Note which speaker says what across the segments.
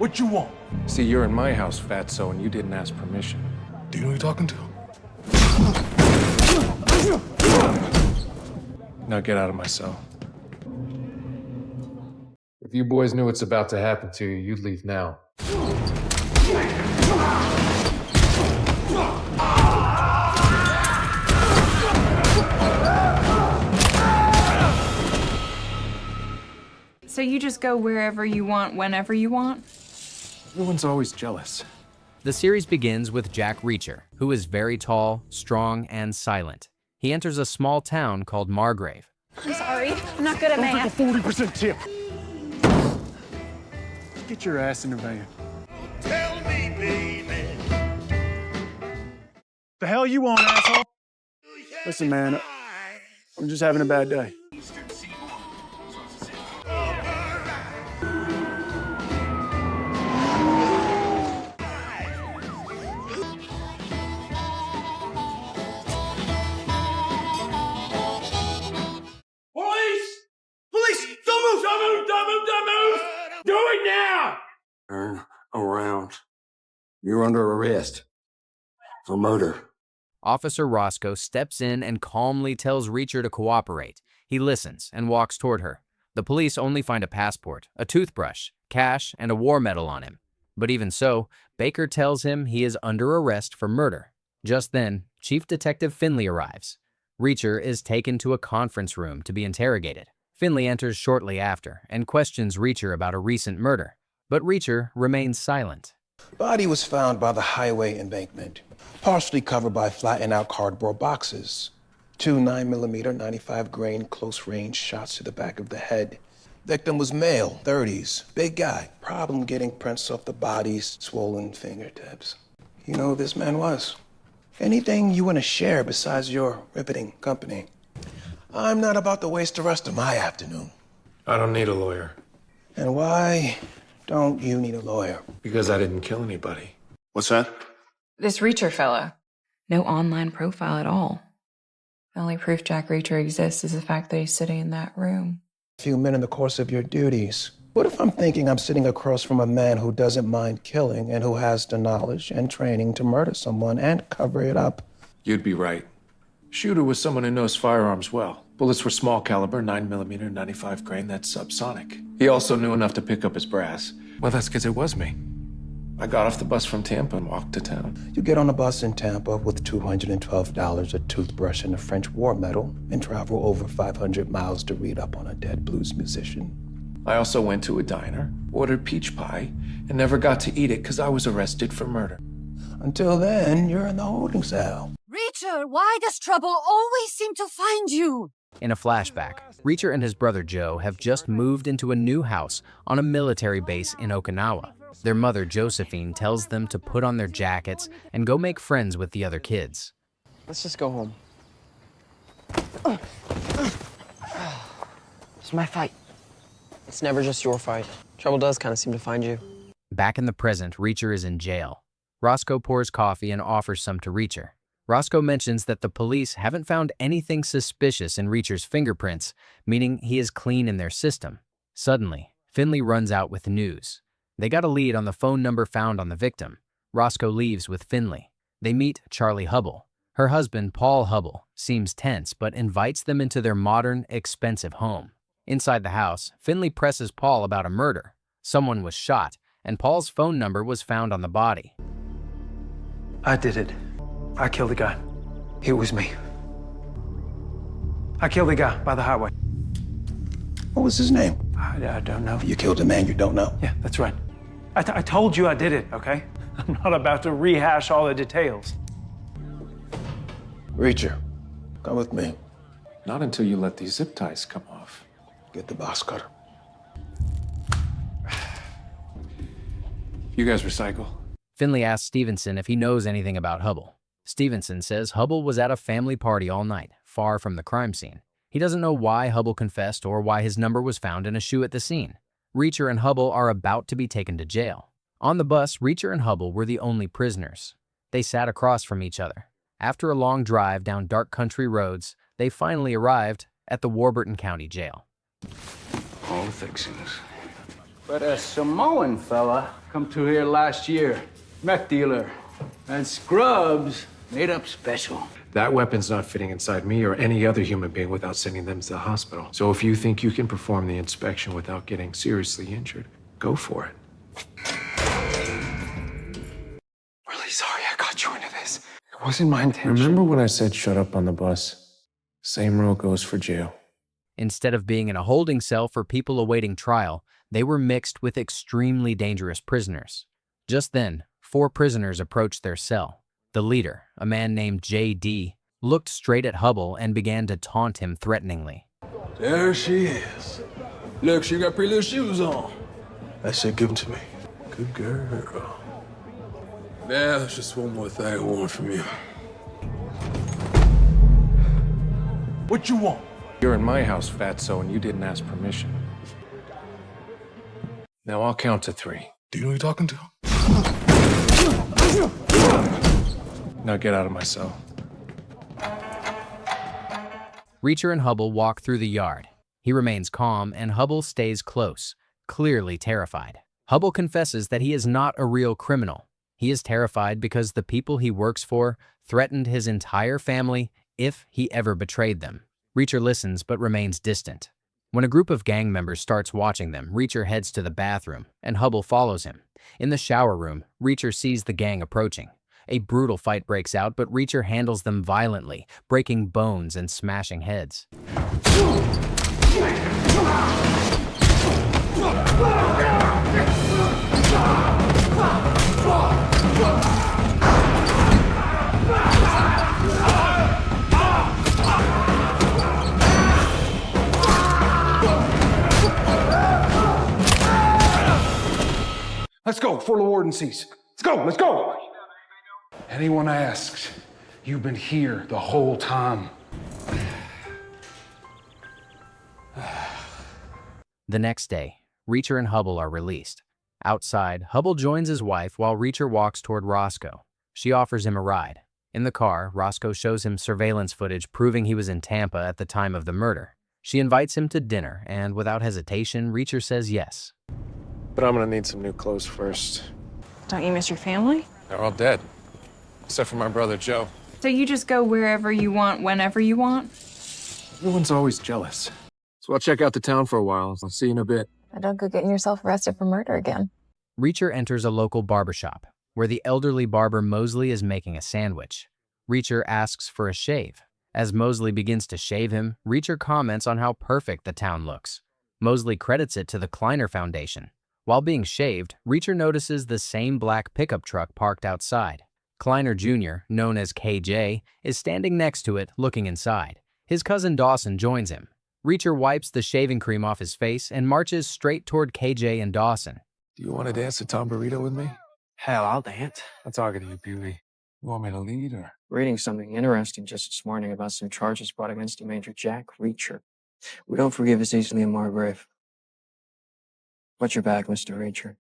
Speaker 1: What you want?
Speaker 2: See, you're in my house, fatso, and you didn't ask permission.
Speaker 1: Do you know who you're talking to?
Speaker 2: Now get out of my cell. If you boys knew what's about to happen to you, you'd leave now.
Speaker 3: So you just go wherever you want, whenever you want?
Speaker 2: Everyone's always jealous.
Speaker 4: The series begins with Jack Reacher, who is very tall, strong, and silent. He enters a small town called Margrave.
Speaker 5: I'm sorry, I'm not good at math.
Speaker 1: Take a 40% tip. Get your ass in the van.
Speaker 6: Tell me, baby.
Speaker 1: The hell you want, asshole? Listen, man, I'm just having a bad day.
Speaker 6: Police! Police! Don't move! Don't move! Don't move! Don't move! Do it now!
Speaker 7: Turn around. You're under arrest for murder.
Speaker 4: Officer Roscoe steps in and calmly tells Reacher to cooperate. He listens and walks toward her. The police only find a passport, a toothbrush, cash, and a war medal on him. But even so, Baker tells him he is under arrest for murder. Just then, Chief Detective Finlay arrives. Reacher is taken to a conference room to be interrogated. Finlay enters shortly after and questions Reacher about a recent murder. But Reacher remains silent.
Speaker 8: Body was found by the highway embankment, partially covered by flattened out cardboard boxes. 2 9mm 95 grain close-range shots to the back of the head. Victim was male, 30s, big guy. Problem getting prints off the body's swollen fingertips. You know who this man was? Anything you want to share besides your riveting company? I'm not about to waste the rest of my afternoon.
Speaker 2: I don't need a lawyer.
Speaker 8: And why don't you need a lawyer?
Speaker 2: Because I didn't kill anybody.
Speaker 1: What's that?
Speaker 3: This Reacher fella. No online profile at all. The only proof Jack Reacher exists is the fact that he's sitting in that room.
Speaker 8: A few men in the course of your duties. What if I'm thinking I'm sitting across from a man who doesn't mind killing and who has the knowledge and training to murder someone and cover it up?
Speaker 2: You'd be right. Shooter was someone who knows firearms well. Bullets were small caliber, 9mm, 95 grain, that's subsonic. He also knew enough to pick up his brass. Well, that's because it was me. I got off the bus from Tampa and walked to town.
Speaker 8: You get on a bus in Tampa with $212, a toothbrush, and a French war medal, and travel over 500 miles to read up on a dead blues musician.
Speaker 2: I also went to a diner, ordered peach pie, and never got to eat it because I was arrested for murder.
Speaker 8: Until then, you're in the holding cell.
Speaker 5: Reacher, why does trouble always seem to find you?
Speaker 4: In a flashback, Reacher and his brother Joe have just moved into a new house on a military base in Okinawa. Their mother, Josephine, tells them to put on their jackets and go make friends with the other kids.
Speaker 9: Let's just go home. It's my fight. It's never just your fight. Trouble does kind of seem to find you.
Speaker 4: Back in the present, Reacher is in jail. Roscoe pours coffee and offers some to Reacher. Roscoe mentions that the police haven't found anything suspicious in Reacher's fingerprints, meaning he is clean in their system. Suddenly, Finlay runs out with news. They got a lead on the phone number found on the victim. Roscoe leaves with Finlay. They meet Charlie Hubble. Her husband, Paul Hubble, seems tense but invites them into their modern, expensive home. Inside the house, Finlay presses Paul about a murder. Someone was shot, and Paul's phone number was found on the body.
Speaker 10: I did it. I killed the guy.
Speaker 8: It was me.
Speaker 10: I killed the guy by the highway.
Speaker 8: What was his name?
Speaker 10: I don't know.
Speaker 8: You killed a man you don't know?
Speaker 10: Yeah, that's right. I told you I did it, okay? I'm not about to rehash all the details.
Speaker 8: Reacher, come with me.
Speaker 2: Not until you let these zip ties come off.
Speaker 8: Get the box cutter.
Speaker 2: You guys recycle?
Speaker 4: Finlay asks Stevenson if he knows anything about Hubble. Stevenson says Hubble was at a family party all night, far from the crime scene. He doesn't know why Hubble confessed or why his number was found in a shoe at the scene. Reacher and Hubble are about to be taken to jail. On the bus, Reacher and Hubble were the only prisoners. They sat across from each other. After a long drive down dark country roads, they finally arrived at the Warburton County Jail.
Speaker 7: All the fixings.
Speaker 11: But a Samoan fella come to here last year, meth dealer, and Scrubs made up special.
Speaker 2: That weapon's not fitting inside me or any other human being without sending them to the hospital. So if you think you can perform the inspection without getting seriously injured, go for it.
Speaker 8: Really sorry I got you into this. It wasn't my intention.
Speaker 2: Remember when I said shut up on the bus? Same rule goes for jail.
Speaker 4: Instead of being in a holding cell for people awaiting trial, they were mixed with extremely dangerous prisoners. Just then, 4 prisoners approached their cell. The leader, a man named J.D., looked straight at Hubble and began to taunt him threateningly.
Speaker 7: There she is. Look, she got pretty little shoes on.
Speaker 8: I said, give them to me.
Speaker 7: Good girl. Now, there's just one more thing I want from you. What you want?
Speaker 2: You're in my house, fatso, and you didn't ask permission. Now I'll count to 3.
Speaker 7: Do you know who you're talking to?
Speaker 2: Now get out of my cell.
Speaker 4: Reacher and Hubble walk through the yard. He remains calm, and Hubble stays close, clearly terrified. Hubble confesses that he is not a real criminal. He is terrified because the people he works for threatened his entire family if he ever betrayed them. Reacher listens but remains distant. When a group of gang members starts watching them, Reacher heads to the bathroom, and Hubble follows him. In the shower room, Reacher sees the gang approaching. A brutal fight breaks out, but Reacher handles them violently, breaking bones and smashing heads.
Speaker 8: Let's go before the warden sees. Let's go, let's go. Anyone asks, you've been here the whole time.
Speaker 4: The next day, Reacher and Hubble are released. Outside, Hubble joins his wife while Reacher walks toward Roscoe. She offers him a ride. In the car, Roscoe shows him surveillance footage proving he was in Tampa at the time of the murder. She invites him to dinner, and without hesitation, Reacher says yes.
Speaker 2: But I'm gonna need some new clothes first.
Speaker 3: Don't you miss your family?
Speaker 2: They're all dead. Except for my brother, Joe.
Speaker 3: So you just go wherever you want, whenever you want?
Speaker 2: Everyone's always jealous. So I'll check out the town for a while. I'll see you in a bit.
Speaker 3: Don't go getting yourself arrested for murder again.
Speaker 4: Reacher enters a local barbershop, where the elderly barber Mosley is making a sandwich. Reacher asks for a shave. As Mosley begins to shave him, Reacher comments on how perfect the town looks. Mosley credits it to the Kleiner Foundation. While being shaved, Reacher notices the same black pickup truck parked outside. Kleiner Jr., known as KJ, is standing next to it, looking inside. His cousin Dawson joins him. Reacher wipes the shaving cream off his face and marches straight toward KJ and Dawson.
Speaker 2: Do you want to dance a Tom Burrito with me?
Speaker 11: Hell, I'll dance.
Speaker 2: I'm talking to you, Pee-wee. You want me to lead or?
Speaker 9: Reading something interesting just this morning about some charges brought against a Major Jack Reacher. We don't forgive as easily in Margrave. What's your back, Mr. Reacher?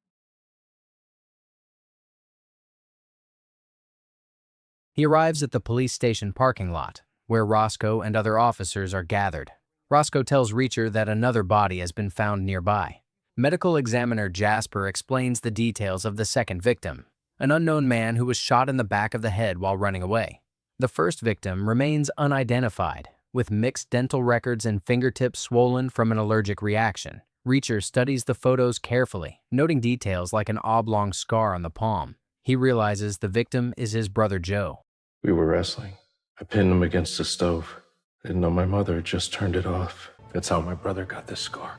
Speaker 4: He arrives at the police station parking lot, where Roscoe and other officers are gathered. Roscoe tells Reacher that another body has been found nearby. Medical examiner Jasper explains the details of the second victim, an unknown man who was shot in the back of the head while running away. The first victim remains unidentified, with mixed dental records and fingertips swollen from an allergic reaction. Reacher studies the photos carefully, noting details like an oblong scar on the palm. He realizes the victim is his brother Joe.
Speaker 2: We were wrestling. I pinned him against the stove. I didn't know my mother had just turned it off. That's how my brother got this scar.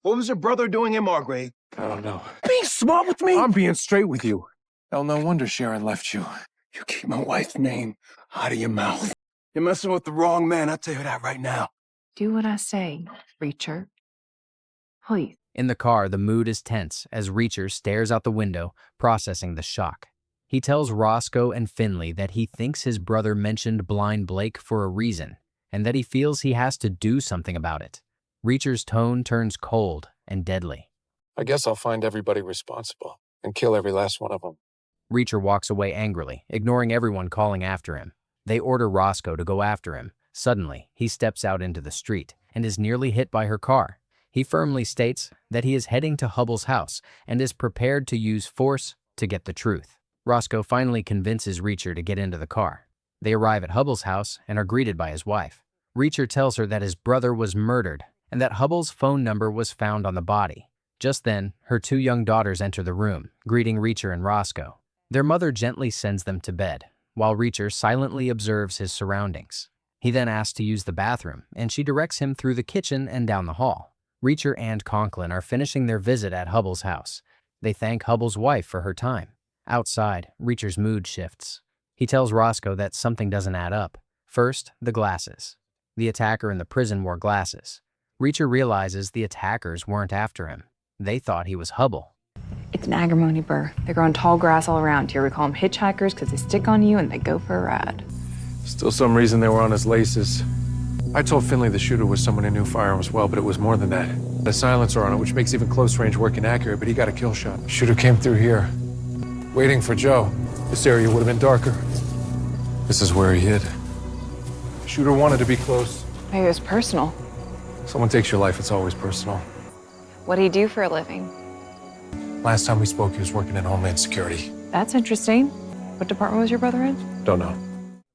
Speaker 8: What was your brother doing in Margrave?
Speaker 2: I don't know.
Speaker 8: Being smart with me?
Speaker 2: I'm being straight with you. Hell, no wonder Sharon left you.
Speaker 8: You keep my wife's name out of your mouth. You're messing with the wrong man, I'll tell you that right now.
Speaker 3: Do what I say, Reacher. Please.
Speaker 4: In the car, the mood is tense as Reacher stares out the window, processing the shock. He tells Roscoe and Finlay that he thinks his brother mentioned Blind Blake for a reason, and that he feels he has to do something about it. Reacher's tone turns cold and deadly.
Speaker 2: I guess I'll find everybody responsible and kill every last one of them.
Speaker 4: Reacher walks away angrily, ignoring everyone calling after him. They order Roscoe to go after him. Suddenly, he steps out into the street and is nearly hit by her car. He firmly states that he is heading to Hubbell's house and is prepared to use force to get the truth. Roscoe finally convinces Reacher to get into the car. They arrive at Hubbell's house and are greeted by his wife. Reacher tells her that his brother was murdered and that Hubbell's phone number was found on the body. Just then, her 2 young daughters enter the room, greeting Reacher and Roscoe. Their mother gently sends them to bed, while Reacher silently observes his surroundings. He then asks to use the bathroom, and she directs him through the kitchen and down the hall. Reacher and Conklin are finishing their visit at Hubbell's house. They thank Hubbell's wife for her time. Outside, Reacher's mood shifts. He tells Roscoe that something doesn't add up. First, the glasses. The attacker in the prison wore glasses. Reacher realizes the attackers weren't after him. They thought he was Hubbell.
Speaker 3: It's an agrimony burr. They grow in tall grass all around here. We call them hitchhikers because they stick on you and they go for a ride.
Speaker 2: Still some reason they were on his laces. I told Finlay the shooter was someone who knew firearms well, but it was more than that. A silencer on it, which makes even close range work inaccurate, but he got a kill shot. Shooter came through here, waiting for Joe. This area would have been darker. This is where he hid. Shooter wanted to be close.
Speaker 3: Maybe it was personal.
Speaker 2: Someone takes your life, it's always personal.
Speaker 3: What do you do for a living?
Speaker 2: Last time we spoke, he was working in Homeland Security.
Speaker 3: That's interesting. What department was your brother in?
Speaker 2: Don't know.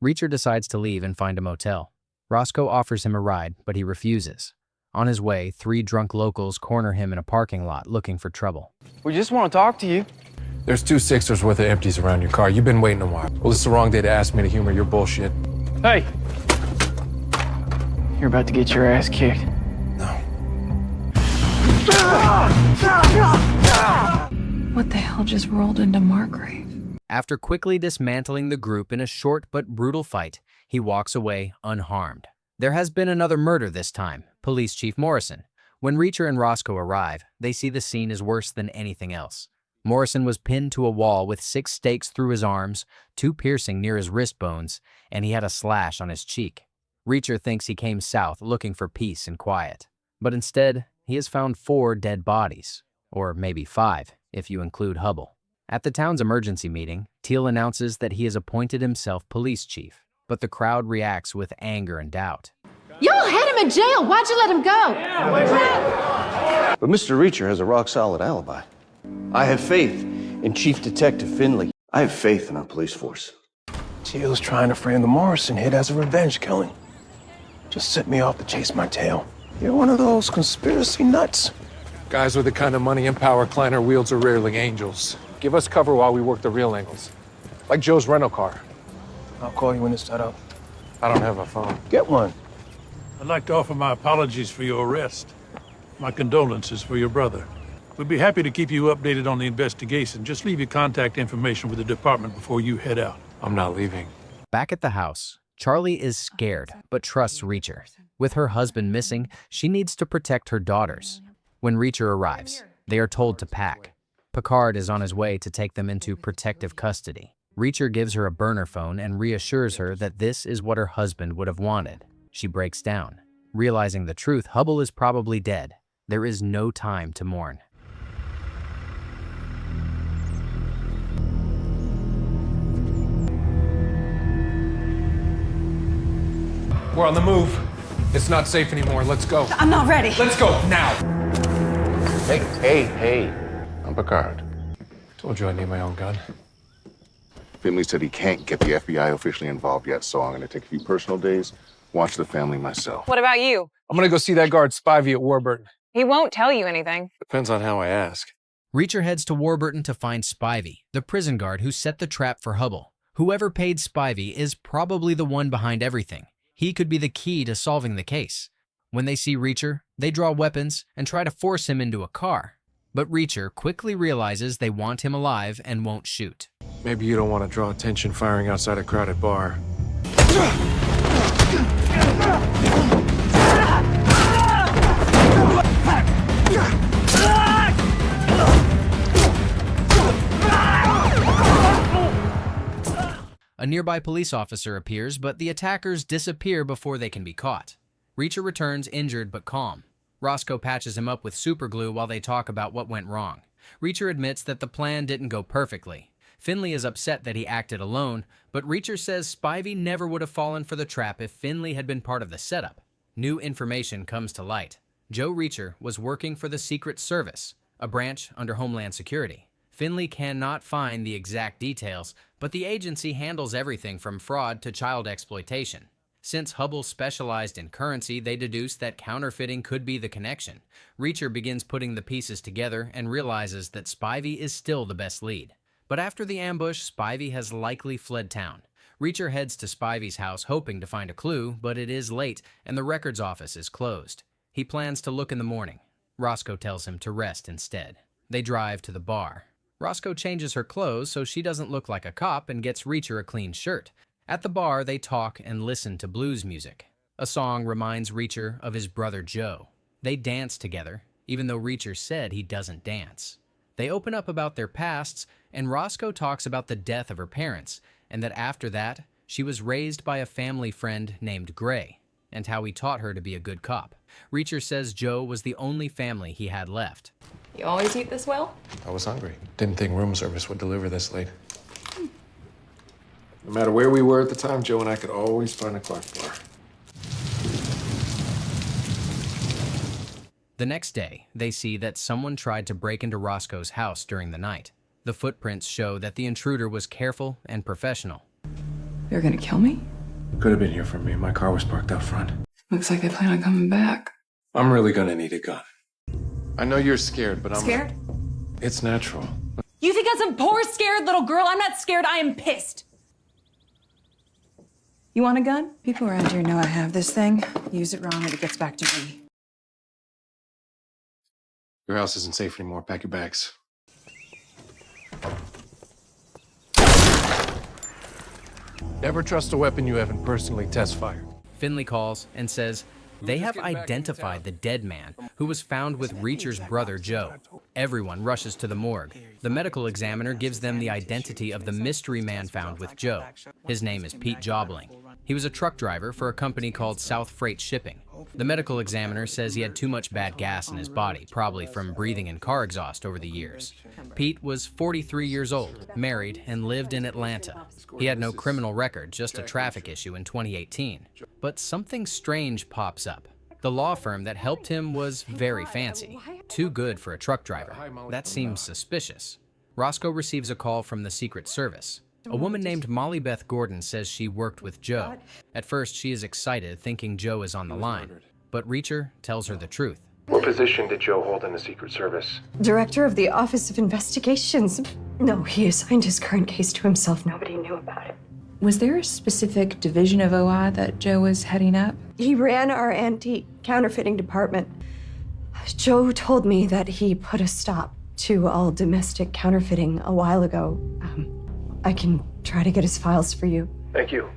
Speaker 4: Reacher decides to leave and find a motel. Roscoe offers him a ride, but he refuses. On his way, 3 drunk locals corner him in a parking lot looking for trouble.
Speaker 9: We just want to talk to you.
Speaker 2: There's 2 Sixers worth of empties around your car. You've been waiting a while. Well, it's the wrong day to ask me to humor your bullshit.
Speaker 9: Hey! You're about to get your ass kicked.
Speaker 2: No.
Speaker 3: What the hell just rolled into Margrave?
Speaker 4: After quickly dismantling the group in a short but brutal fight, he walks away unharmed. There has been another murder this time, Police Chief Morrison. When Reacher and Roscoe arrive, they see the scene is worse than anything else. Morrison was pinned to a wall with 6 stakes through his arms, 2 piercing near his wrist bones, and he had a slash on his cheek. Reacher thinks he came south looking for peace and quiet. But instead, he has found 4 dead bodies. Or maybe 5, if you include Hubbell. At the town's emergency meeting, Teal announces that he has appointed himself police chief, but the crowd reacts with anger and doubt.
Speaker 5: Y'all had him in jail. Why'd you let him go?
Speaker 12: But Mr. Reacher has a rock-solid alibi. I have faith in Chief Detective Finlay. I have faith in our police force.
Speaker 8: Teal's trying to frame the Morrison hit as a revenge killing. Just set me off to chase my tail. You're one of those conspiracy nuts.
Speaker 2: Guys with the kind of money and power Kleiner wields are rarely angels. Give us cover while we work the real angles. Like Joe's rental car.
Speaker 8: I'll call you when it's set up.
Speaker 2: I don't have a phone.
Speaker 8: Get one.
Speaker 13: I'd like to offer my apologies for your arrest. My condolences for your brother. We'd be happy to keep you updated on the investigation. Just leave your contact information with the department before you head out.
Speaker 2: I'm not leaving.
Speaker 4: Back at the house, Charlie is scared, but trusts Reacher. With her husband missing, she needs to protect her daughters. When Reacher arrives, they are told to pack. Picard is on his way to take them into protective custody. Reacher gives her a burner phone and reassures her that this is what her husband would have wanted. She breaks down. Realizing the truth, Hubbell is probably dead. There is no time to mourn.
Speaker 2: We're on the move. It's not safe anymore. Let's go.
Speaker 5: I'm not ready.
Speaker 2: Let's go, now.
Speaker 12: Hey. I'm Picard.
Speaker 2: Told you I need my own gun.
Speaker 14: Finlay said he can't get the FBI officially involved yet, so I'm going to take a few personal days, watch the family myself.
Speaker 3: What about you?
Speaker 2: I'm going to go see that guard Spivey at Warburton.
Speaker 3: He won't tell you anything.
Speaker 2: Depends on how I ask.
Speaker 4: Reacher heads to Warburton to find Spivey, the prison guard who set the trap for Hubbell. Whoever paid Spivey is probably the one behind everything. He could be the key to solving the case. When they see Reacher, they draw weapons and try to force him into a car. But Reacher quickly realizes they want him alive and won't shoot.
Speaker 2: Maybe you don't want to draw attention firing outside a crowded bar.
Speaker 4: A nearby police officer appears, but the attackers disappear before they can be caught. Reacher returns injured but calm. Roscoe patches him up with superglue while they talk about what went wrong. Reacher admits that the plan didn't go perfectly. Finlay is upset that he acted alone, but Reacher says Spivey never would have fallen for the trap if Finlay had been part of the setup. New information comes to light. Joe Reacher was working for the Secret Service, a branch under Homeland Security. Finlay cannot find the exact details, but the agency handles everything from fraud to child exploitation. Since Hubble specialized in currency, they deduced that counterfeiting could be the connection. Reacher begins putting the pieces together and realizes that Spivey is still the best lead. But after the ambush, Spivey has likely fled town. Reacher heads to Spivey's house hoping to find a clue, but it is late and the records office is closed. He plans to look in the morning. Roscoe tells him to rest instead. They drive to the bar. Roscoe changes her clothes so she doesn't look like a cop and gets Reacher a clean shirt. At the bar, they talk and listen to blues music. A song reminds Reacher of his brother Joe. They dance together, even though Reacher said he doesn't dance. They open up about their pasts, and Roscoe talks about the death of her parents, and that after that, she was raised by a family friend named Gray, and how he taught her to be a good cop. Reacher says Joe was the only family he had left.
Speaker 3: You always eat this well?
Speaker 2: I was hungry. Didn't think room service would deliver this late. No matter where we were at the time, Joe and I could always find a clock bar.
Speaker 4: The next day, they see that someone tried to break into Roscoe's house during the night. The footprints show that the intruder was careful and professional.
Speaker 3: They're gonna kill me?
Speaker 2: Could have been here for me. My car was parked out front.
Speaker 3: Looks like they plan on coming back.
Speaker 2: I'm really gonna need a gun. I know you're scared, but I'm
Speaker 3: Scared?
Speaker 2: It's natural.
Speaker 5: You think I'm some poor, scared little girl? I'm not scared, I am pissed. You want a gun?
Speaker 15: People around here know I have this thing. Use it wrong and it gets back to me.
Speaker 2: Your house isn't safe anymore. Pack your bags. Never trust a weapon you haven't personally test fired.
Speaker 4: Finlay calls and says they have identified the dead man who was found with Reacher's brother Joe. Everyone rushes to the morgue. The medical examiner gives them the identity of the mystery man found with Joe. His name is Pete Jobling. He was a truck driver for a company called South Freight Shipping. The medical examiner says he had too much bad gas in his body, probably from breathing in car exhaust over the years. Pete was 43 years old, married, and lived in Atlanta. He had no criminal record, just a traffic issue in 2018. But something strange pops up. The law firm that helped him was very fancy, too good for a truck driver. That seems suspicious. Roscoe receives a call from the Secret Service. A woman named Molly Beth Gordon says she worked with Joe. At first, she is excited, thinking Joe is on the line. But Reacher tells her the truth.
Speaker 2: What position did Joe hold in the Secret Service?
Speaker 5: Director of the Office of Investigations. No, he assigned his current case to himself. Nobody knew about it.
Speaker 15: Was there a specific division of OI that Joe was heading up?
Speaker 5: He ran our anti-counterfeiting department. Joe told me that he put a stop to all domestic counterfeiting a while ago. I can try to get his files for you.
Speaker 2: Thank you.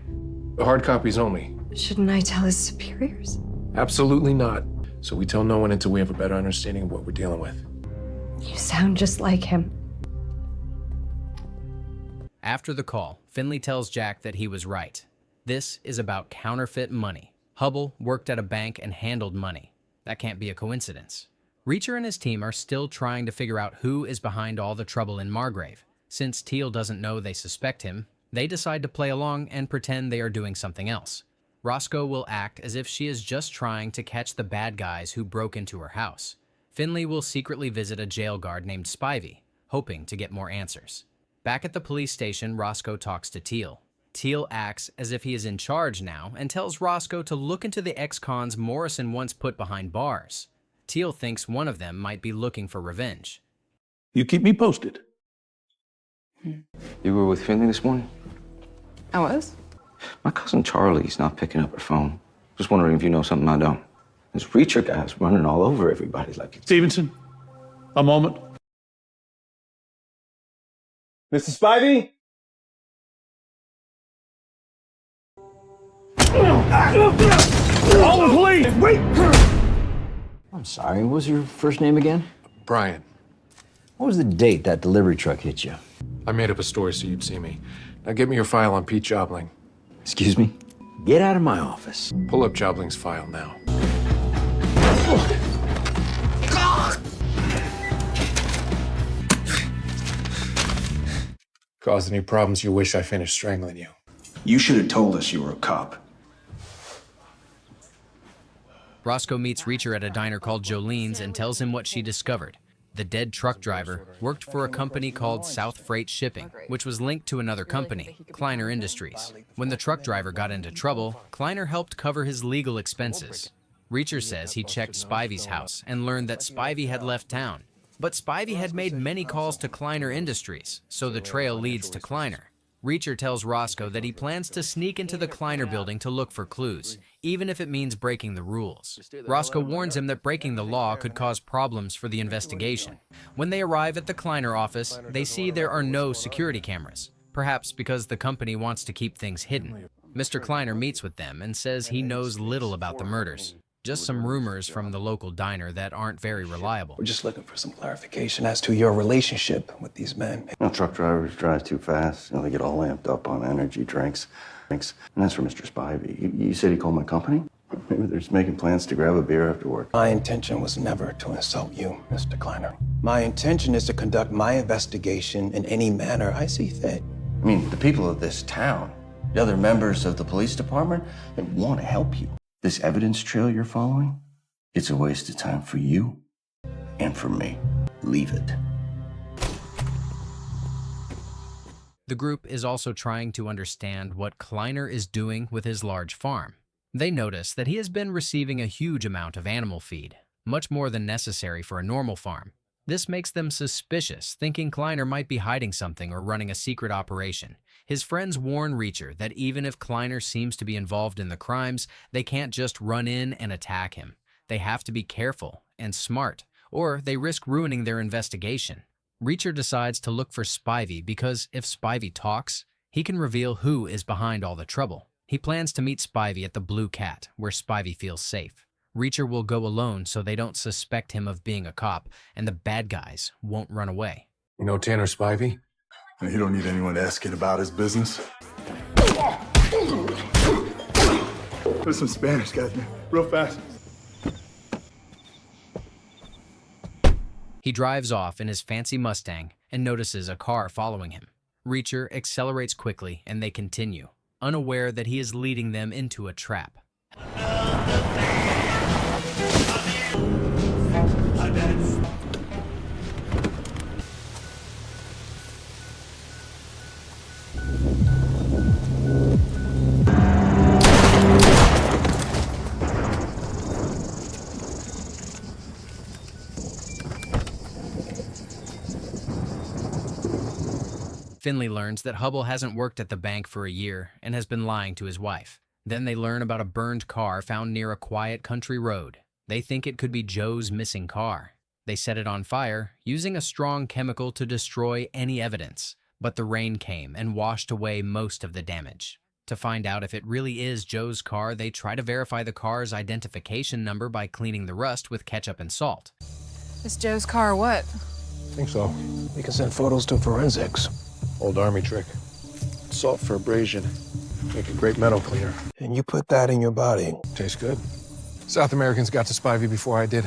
Speaker 2: The hard copies only.
Speaker 5: Shouldn't I tell his superiors?
Speaker 2: Absolutely not. So we tell no one until we have a better understanding of what we're dealing with.
Speaker 5: You sound just like him.
Speaker 4: After the call, Finlay tells Jack that he was right. This is about counterfeit money. Hubble worked at a bank and handled money. That can't be a coincidence. Reacher and his team are still trying to figure out who is behind all the trouble in Margrave. Since Teal doesn't know they suspect him, they decide to play along and pretend they are doing something else. Roscoe will act as if she is just trying to catch the bad guys who broke into her house. Finlay will secretly visit a jail guard named Spivey, hoping to get more answers. Back at the police station, Roscoe talks to Teal. Teal acts as if he is in charge now and tells Roscoe to look into the ex-cons Morrison once put behind bars. Teal thinks one of them might be looking for revenge.
Speaker 13: You keep me posted.
Speaker 9: You were with Finlay this morning?
Speaker 3: I was?
Speaker 9: My cousin Charlie's not picking up her phone. Just wondering if you know something I don't. This Reacher guy's running all over everybody like it's...
Speaker 13: Stevenson, a moment.
Speaker 6: Mr. Spivey?
Speaker 13: All the police! Wait!
Speaker 16: I'm sorry, what was your first name again?
Speaker 2: Brian.
Speaker 16: What was the date that delivery truck hit you?
Speaker 2: I made up a story so you'd see me. Now get me your file on Pete Jobling.
Speaker 16: Excuse me? Get out of my office.
Speaker 2: Pull up Jobling's file now. Caused any problems, you wish I finished strangling you.
Speaker 8: You should have told us you were a cop.
Speaker 4: Roscoe meets Reacher at a diner called Jolene's and tells him what she discovered. The dead truck driver worked for a company called South Freight Shipping, which was linked to another company, Kleiner Industries. When the truck driver got into trouble, Kleiner helped cover his legal expenses. Reacher says he checked Spivey's house and learned that Spivey had left town. But Spivey had made many calls to Kleiner Industries, so the trail leads to Kleiner. Reacher tells Roscoe that he plans to sneak into the Kleiner building to look for clues, even if it means breaking the rules. Roscoe warns him that breaking the law could cause problems for the investigation. When they arrive at the Kleiner office, they see there are no security cameras, perhaps because the company wants to keep things hidden. Mr. Kleiner meets with them and says he knows little about the murders. Just some rumors from the local diner that aren't very reliable.
Speaker 8: We're just looking for some clarification as to your relationship with these men.
Speaker 12: Truck drivers drive too fast. They get all amped up on energy drinks. And that's for Mr. Spivey. You said he called my company? Maybe they're just making plans to grab a beer after work.
Speaker 8: My intention was never to insult you, Mr. Kleiner. My intention is to conduct my investigation in any manner I see fit.
Speaker 12: I mean, the people of this town, the other members of the police department, they want to help you. This evidence trail you're following, it's a waste of time for you and for me. Leave it.
Speaker 4: The group is also trying to understand what Kleiner is doing with his large farm. They notice that he has been receiving a huge amount of animal feed, much more than necessary for a normal farm. This makes them suspicious, thinking Kleiner might be hiding something or running a secret operation. His friends warn Reacher that even if Kleiner seems to be involved in the crimes, they can't just run in and attack him. They have to be careful and smart, or they risk ruining their investigation. Reacher decides to look for Spivey because if Spivey talks, he can reveal who is behind all the trouble. He plans to meet Spivey at the Blue Cat, where Spivey feels safe. Reacher will go alone so they don't suspect him of being a cop, and the bad guys won't run away.
Speaker 2: You know Tanner Spivey?
Speaker 17: You don't need anyone to ask it about his business. There's some Spanish guys, man. Real fast.
Speaker 4: He drives off in his fancy Mustang and notices a car following him. Reacher accelerates quickly and they continue, unaware that he is leading them into a trap. Finlay learns that Hubble hasn't worked at the bank for a year and has been lying to his wife. Then they learn about a burned car found near a quiet country road. They think it could be Joe's missing car. They set it on fire, using a strong chemical to destroy any evidence. But the rain came and washed away most of the damage. To find out if it really is Joe's car, they try to verify the car's identification number by cleaning the rust with ketchup and salt.
Speaker 3: Is Joe's car what?
Speaker 2: I think so.
Speaker 8: We can send photos to forensics.
Speaker 2: Old army trick. Salt for abrasion. Make a great metal cleaner.
Speaker 8: And you put that in your body.
Speaker 2: Tastes good. South Americans got to Spivey before I did.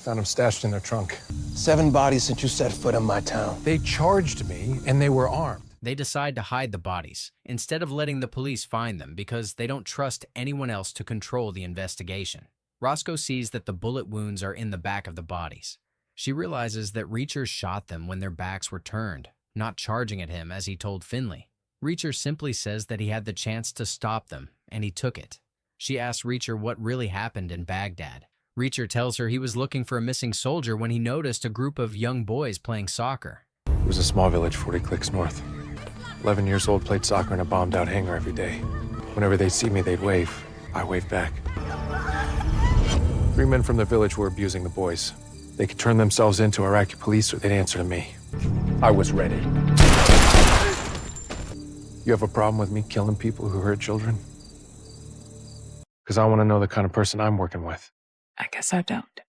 Speaker 2: Found him stashed in their trunk.
Speaker 8: 7 bodies since you set foot in my town.
Speaker 2: They charged me, and they were armed.
Speaker 4: They decide to hide the bodies, instead of letting the police find them because they don't trust anyone else to control the investigation. Roscoe sees that the bullet wounds are in the back of the bodies. She realizes that Reacher shot them when their backs were turned, not charging at him as he told Finlay. Reacher simply says that he had the chance to stop them, and he took it. She asks Reacher what really happened in Baghdad. Reacher tells her he was looking for a missing soldier when he noticed a group of young boys playing soccer.
Speaker 2: It was a small village 40 clicks north. 11 years old, played soccer in a bombed-out hangar every day. Whenever they'd see me, they'd wave. I waved back. 3 men from the village were abusing the boys. They could turn themselves into Iraqi police or they'd answer to me. I was ready. You have a problem with me killing people who hurt children? Because I want to know the kind of person I'm working with.
Speaker 3: I guess I don't.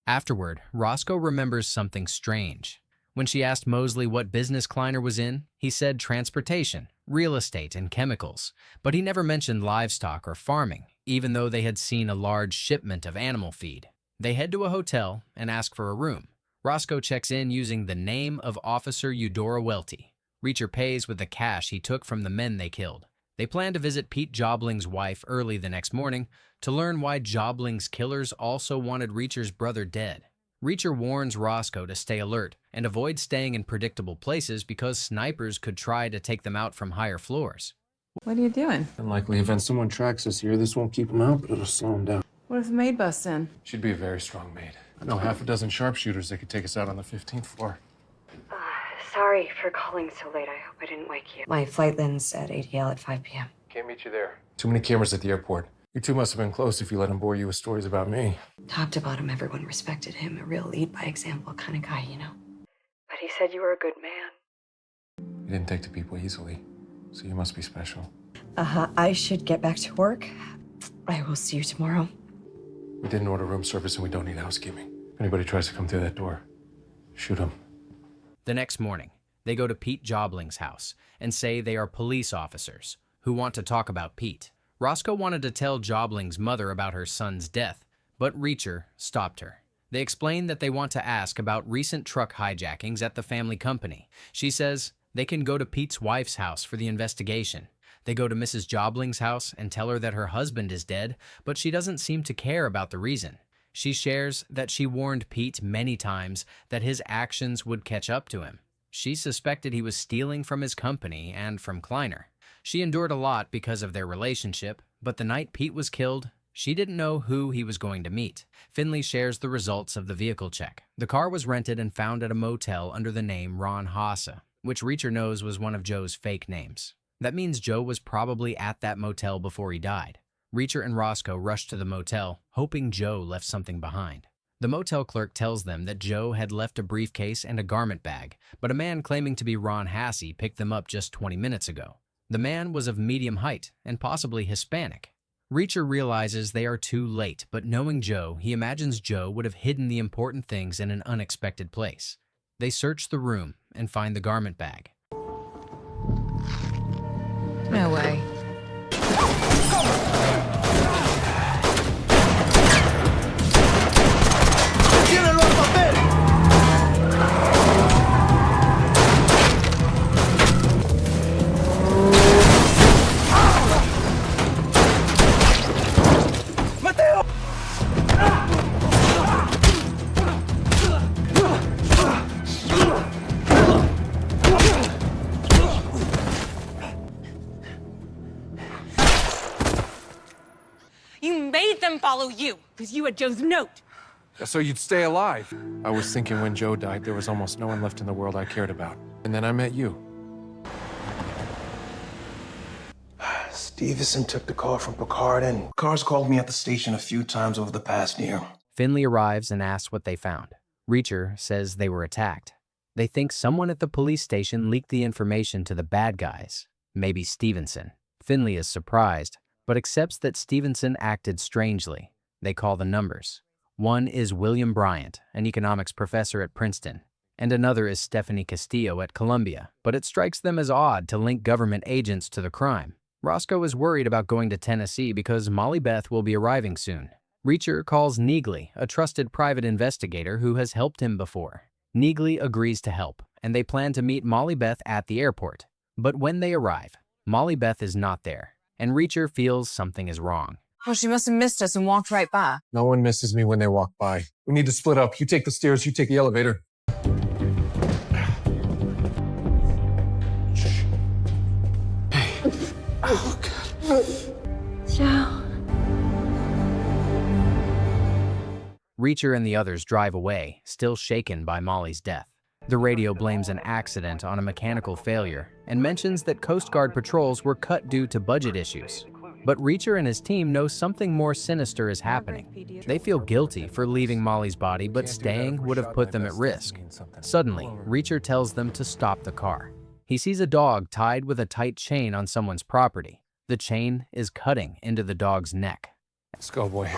Speaker 4: Afterward, Roscoe remembers something strange. When she asked Mosley what business Kleiner was in, he said transportation, real estate, and chemicals. But he never mentioned livestock or farming, even though they had seen a large shipment of animal feed. They head to a hotel and ask for a room. Roscoe checks in using the name of Officer Eudora Welty. Reacher pays with the cash he took from the men they killed. They plan to visit Pete Jobling's wife early the next morning to learn why Jobling's killers also wanted Reacher's brother dead. Reacher warns Roscoe to stay alert and avoid staying in predictable places because snipers could try to take them out from higher floors.
Speaker 15: What are you doing?
Speaker 2: Unlikely event someone tracks us here. This won't keep them out, but it'll slow them down.
Speaker 15: What if a maid busts in?
Speaker 2: She'd be a very strong maid. I know half a dozen sharpshooters that could take us out on the 15th floor.
Speaker 5: Sorry for calling so late. I hope I didn't wake you. My flight lands at ATL at 5 p.m.
Speaker 2: Can't meet you there. Too many cameras at the airport. You two must have been close if you let him bore you with stories about me.
Speaker 5: Top to bottom, everyone respected him. A real lead by example kind of guy, you know. But he said you were a good man.
Speaker 2: You didn't take to people easily, so you must be special.
Speaker 5: I should get back to work. I will see you tomorrow.
Speaker 2: We didn't order room service and we don't need housekeeping. If anybody tries to come through that door, shoot them.
Speaker 4: The next morning, they go to Pete Jobling's house and say they are police officers who want to talk about Pete. Roscoe wanted to tell Jobling's mother about her son's death, but Reacher stopped her. They explain that they want to ask about recent truck hijackings at the family company. She says they can go to Pete's wife's house for the investigation. They go to Mrs. Jobling's house and tell her that her husband is dead, but she doesn't seem to care about the reason. She shares that she warned Pete many times that his actions would catch up to him. She suspected he was stealing from his company and from Kleiner. She endured a lot because of their relationship, but the night Pete was killed, she didn't know who he was going to meet. Finlay shares the results of the vehicle check. The car was rented and found at a motel under the name Ron Haase, which Reacher knows was one of Joe's fake names. That means Joe was probably at that motel before he died. Reacher and Roscoe rush to the motel, hoping Joe left something behind. The motel clerk tells them that Joe had left a briefcase and a garment bag, but a man claiming to be Ron Haase picked them up just 20 minutes ago. The man was of medium height and possibly Hispanic. Reacher realizes they are too late, but knowing Joe, he imagines Joe would have hidden the important things in an unexpected place. They search the room and find the garment bag.
Speaker 15: No way.
Speaker 18: You made them follow you, because you had Joe's note.
Speaker 2: So you'd stay alive. I was thinking when Joe died, there was almost no one left in the world I cared about. And then I met you.
Speaker 8: Stevenson took the call from Picard, and Picard's called me at the station a few times over the past year.
Speaker 4: Finlay arrives and asks what they found. Reacher says they were attacked. They think someone at the police station leaked the information to the bad guys, maybe Stevenson. Finlay is surprised, but accepts that Stevenson acted strangely. They call the numbers. One is William Bryant, an economics professor at Princeton, and another is Stephanie Castillo at Columbia, but it strikes them as odd to link government agents to the crime. Roscoe is worried about going to Tennessee because Molly Beth will be arriving soon. Reacher calls Neagley, a trusted private investigator who has helped him before. Neagley agrees to help, and they plan to meet Molly Beth at the airport. But when they arrive, Molly Beth is not there, and Reacher feels something is wrong.
Speaker 15: Well, she must have missed us and walked right by.
Speaker 2: No one misses me when they walk by. We need to split up. You take the stairs, you take the elevator. Hey. Oh, God.
Speaker 5: Joe.
Speaker 4: Reacher and the others drive away, still shaken by Molly's death. The radio blames an accident on a mechanical failure and mentions that Coast Guard patrols were cut due to budget issues. But Reacher and his team know something more sinister is happening. They feel guilty for leaving Molly's body, but staying would have put them at risk. Suddenly, Reacher tells them to stop the car. He sees a dog tied with a tight chain on someone's property. The chain is cutting into the dog's neck.
Speaker 2: Let's go, boy.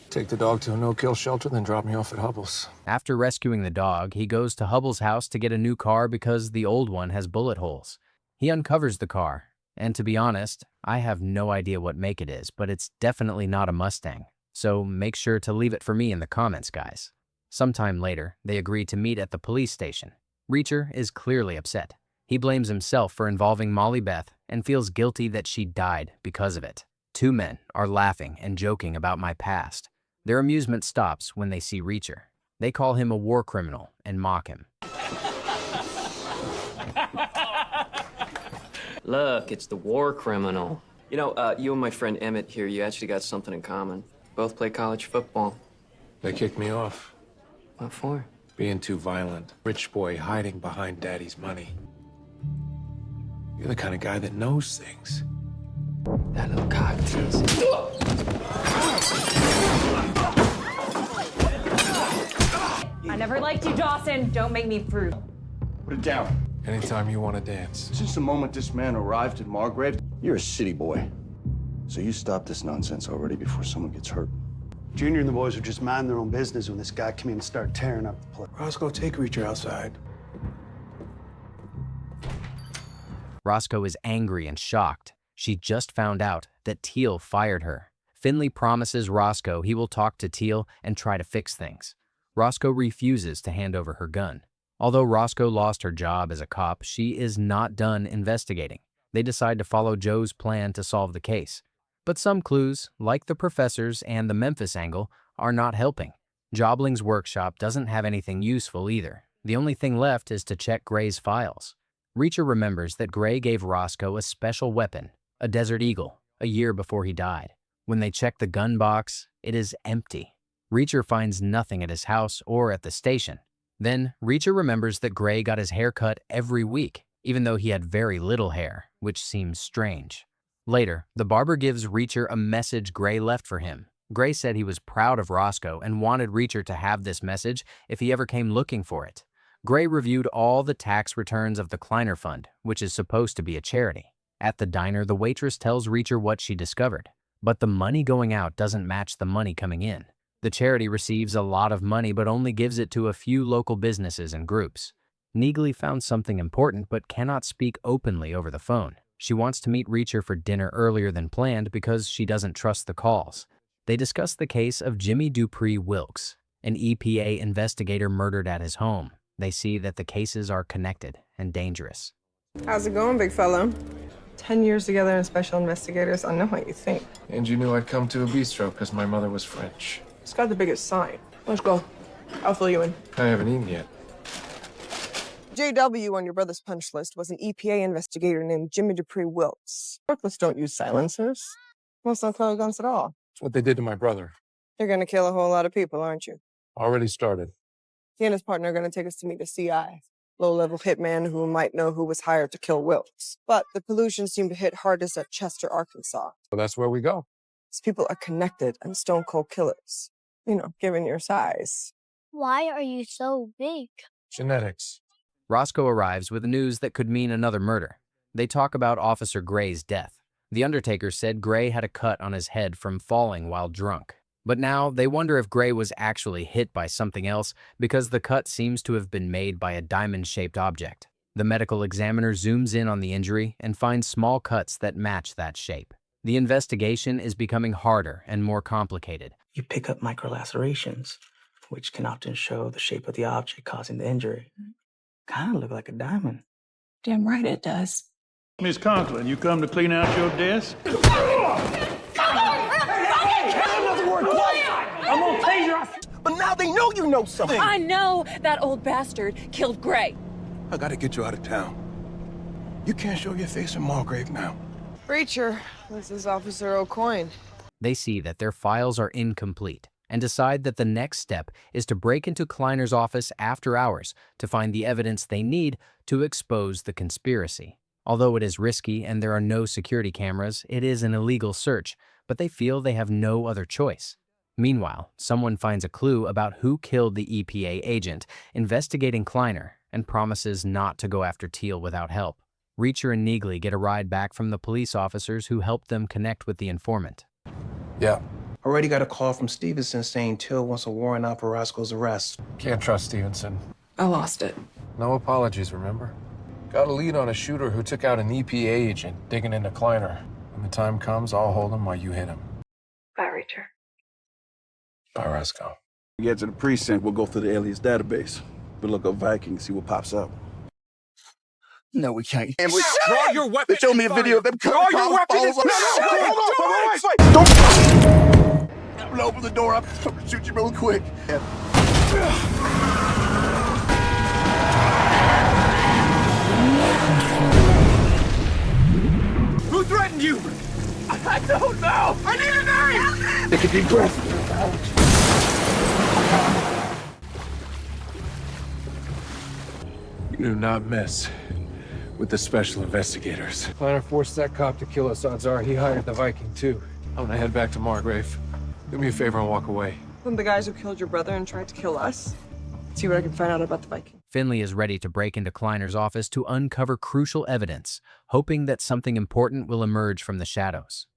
Speaker 2: Take the dog to a no-kill shelter, then drop me off at Hubble's.
Speaker 4: After rescuing the dog, he goes to Hubble's house to get a new car because the old one has bullet holes. He uncovers the car, and to be honest, I have no idea what make it is, but it's definitely not a Mustang. So make sure to leave it for me in the comments, guys. Sometime later, they agree to meet at the police station. Reacher is clearly upset. He blames himself for involving Molly Beth and feels guilty that she died because of it. Two men are laughing and joking about my past. Their amusement stops when they see Reacher. They call him a war criminal and mock him.
Speaker 9: Look, it's the war criminal. You know, you and my friend Emmett here, you actually got something in common. Both play college football.
Speaker 2: They kicked me off.
Speaker 9: What for?
Speaker 2: Being too violent. Rich boy hiding behind daddy's money. You're the kind of guy that knows things.
Speaker 9: That little cock tease.
Speaker 18: I never liked you, Dawson. Don't make me prove.
Speaker 12: Put it down.
Speaker 2: Anytime you want to dance.
Speaker 12: Since the moment this man arrived at Margrave, you're a city boy. So you stop this nonsense already before someone gets hurt.
Speaker 17: Junior and the boys were just minding their own business when this guy came in and started tearing up the place.
Speaker 8: Roscoe, take Reacher outside.
Speaker 4: Roscoe is angry and shocked. She just found out that Teal fired her. Finlay promises Roscoe he will talk to Teal and try to fix things. Roscoe refuses to hand over her gun. Although Roscoe lost her job as a cop, she is not done investigating. They decide to follow Joe's plan to solve the case. But some clues, like the professors and the Memphis angle, are not helping. Jobling's workshop doesn't have anything useful either. The only thing left is to check Gray's files. Reacher remembers that Gray gave Roscoe a special weapon, a Desert Eagle, a year before he died. When they check the gun box, it is empty. Reacher finds nothing at his house or at the station. Then, Reacher remembers that Gray got his hair cut every week, even though he had very little hair, which seems strange. Later, the barber gives Reacher a message Gray left for him. Gray said he was proud of Roscoe and wanted Reacher to have this message if he ever came looking for it. Gray reviewed all the tax returns of the Kleiner Fund, which is supposed to be a charity. At the diner, the waitress tells Reacher what she discovered, but the money going out doesn't match the money coming in. The charity receives a lot of money but only gives it to a few local businesses and groups. Neagley found something important but cannot speak openly over the phone. She wants to meet Reacher for dinner earlier than planned because she doesn't trust the calls. They discuss the case of Jimmy Dupree Wilkes, an EPA investigator murdered at his home. They see that the cases are connected and dangerous.
Speaker 19: How's it going, big fella? 10 years together as special investigators. I know what you think.
Speaker 2: And you knew I'd come to a bistro because my mother was French.
Speaker 19: It's got the biggest sign. Let's go. I'll fill you in.
Speaker 2: I haven't eaten yet.
Speaker 19: JW on your brother's punch list was an EPA investigator named Jimmy Dupree Wilkes. Forklifts don't use silencers. Most don't carry guns at all.
Speaker 2: It's what they did to my brother.
Speaker 19: You're gonna kill a whole lot of people, aren't you?
Speaker 2: Already started.
Speaker 19: He and his partner are gonna take us to meet a CI, low-level hitman who might know who was hired to kill Wilkes. But the pollution seemed to hit hardest at Chester, Arkansas.
Speaker 2: So that's where we go.
Speaker 19: These people are connected and stone-cold killers. You know, given your size.
Speaker 20: Why are you so big?
Speaker 2: Genetics.
Speaker 4: Roscoe arrives with news that could mean another murder. They talk about Officer Gray's death. The undertaker said Gray had a cut on his head from falling while drunk. But now they wonder if Gray was actually hit by something else because the cut seems to have been made by a diamond-shaped object. The medical examiner zooms in on the injury and finds small cuts that match that shape. The investigation is becoming harder and more complicated.
Speaker 21: You pick up microlacerations, which can often show the shape of the object causing the injury. Kind of look like a diamond.
Speaker 15: Damn right it does.
Speaker 13: Miss Conklin, you come to clean out your desk?
Speaker 6: I'm gonna taser.
Speaker 8: But now they know you know something.
Speaker 18: I know that old bastard killed Gray.
Speaker 8: I gotta get you out of town. You can't show your face in Margrave now.
Speaker 19: Reacher, this is Officer O'Coin.
Speaker 4: They see that their files are incomplete and decide that the next step is to break into Kleiner's office after hours to find the evidence they need to expose the conspiracy. Although it is risky and there are no security cameras, it is an illegal search, but they feel they have no other choice. Meanwhile, someone finds a clue about who killed the EPA agent, investigating Kleiner, and promises not to go after Teal without help. Reacher and Neagley get a ride back from the police officers who helped them connect with the informant.
Speaker 2: Yeah.
Speaker 8: Already got a call from Stevenson saying Till wants a warrant out for Roscoe's arrest.
Speaker 2: Can't trust Stevenson.
Speaker 15: I lost it.
Speaker 2: No apologies, remember? Got a lead on a shooter who took out an EPA agent digging into Kleiner. When the time comes, I'll hold him while you hit him.
Speaker 15: Bye, Reacher.
Speaker 2: Bye, Roscoe.
Speaker 17: We get to the precinct, we'll go through the alias database. We'll look up Viking, see what pops up.
Speaker 12: No, we can't.
Speaker 6: And we draw your weapon.
Speaker 12: They showed me a video of them
Speaker 6: Draw
Speaker 12: cutting
Speaker 6: your weapon.
Speaker 12: balls.
Speaker 6: Wait.
Speaker 12: Don't. I'm gonna open the door up. I'm gonna shoot you real quick.
Speaker 6: Who threatened you?
Speaker 12: I don't know.
Speaker 6: I need a name.
Speaker 12: Take a deep breath.
Speaker 2: You do not mess with the special investigators.
Speaker 7: Kleiner forced that cop to kill us. Odds are he hired the Viking, too.
Speaker 2: I'm gonna head back to Margrave. Do me a favor and walk away.
Speaker 19: From the guys who killed your brother and tried to kill us. See what I can find out about the Viking.
Speaker 4: Finlay is ready to break into Kleiner's office to uncover crucial evidence, hoping that something important will emerge from the shadows.